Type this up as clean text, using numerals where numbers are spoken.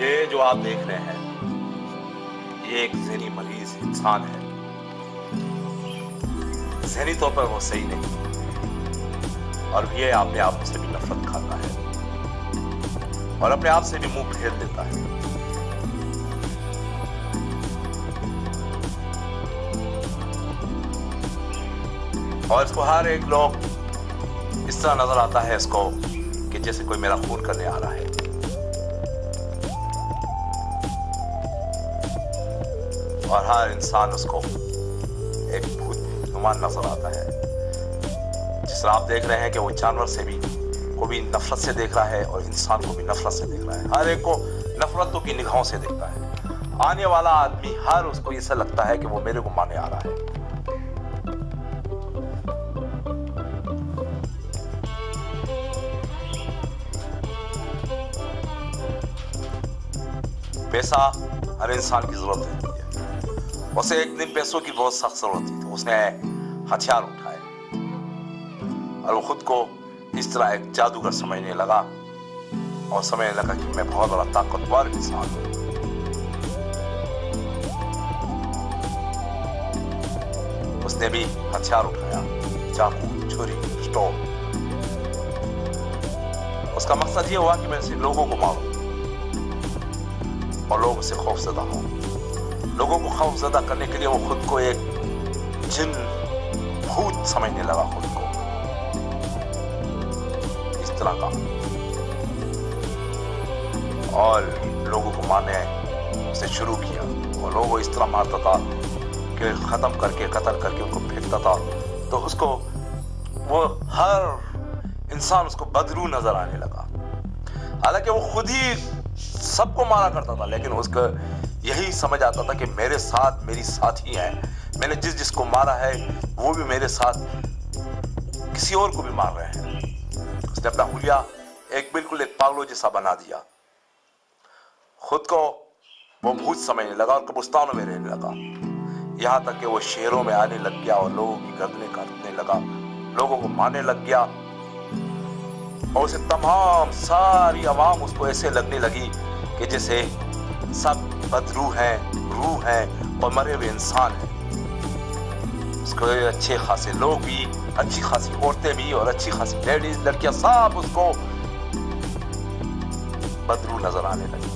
ये जो आप देख रहे हैं ये एक ज़हनी मरीज इंसान है। ज़हनी तौर पर वो सही नहीं और ये अपने आप से भी नफरत खाता है और अपने आप से भी मुंह फेर देता है। और इसको हर एक लोग इस तरह नजर आता है इसको कि जैसे कोई मेरा खून करने आ रहा है। और हर इंसान उसको एक भूत नुमा नजर आता है। जिस तरह आप देख रहे हैं कि वो जानवर से भी को भी नफरत से देख रहा है और इंसान को भी नफरत से देख रहा है। हर एक को नफरतों की निगाहों से देखता है। आने वाला आदमी हर उसको ऐसा लगता है कि वो मेरे को मारने आ रहा है। पैसा हर इंसान की जरूरत है। उसे एक दिन पैसों की बहुत सख्त जरूरत थी तो उसने हथियार उठाए और वो खुद को इस तरह एक जादूगर समझने लगा और समझने लगा कि मैं बहुत बड़ा ताकतवर इंसान हूं। उसने भी हथियार उठाया, चाकू, छुरी, स्टोव। उसका मकसद ये हुआ कि मैं इसे लोगों को मारूं और लोगों से खौफजदा हों। लोगों को खौफजदा करने के लिए वो खुद को एक जिन भूत समझने लगा खुद को इस तरह का और लोगों को मारने से शुरू किया और लोगों को इस तरह मारता था कि खत्म करके कत्ल करके उनको फेंकता था। तो उसको वो हर इंसान उसको बदरू नजर आने लगा। हालांकि वो खुद ही सबको मारा करता था लेकिन उसका यही समझ आता था कि मेरे साथ मेरी साथी है। मैंने जिसको मारा है वो भी मेरे साथ किसी और को भी मार रहे हैं। उसने अपना हुलिया बिल्कुल एक पागलों जैसा बना दिया। खुद को वो भूत समझने लगा और कब्रिस्तानों में रहने लगा। यहाँ तक कि वो शहरों में आने लग गया और लोगों की गर्दनें काटने लगा, लोगों को मारने लग गया। और उसे तमाम सारी आवाम उसको ऐसे लगने लगी कि जैसे सब बदरू हैं, रूह हैं और मरे हुए इंसान हैं। उसको अच्छे खासे लोग भी, अच्छी खासी औरतें भी और अच्छी खासी लेडीज, लड़कियां सब उसको बदरू नजर आने लगी।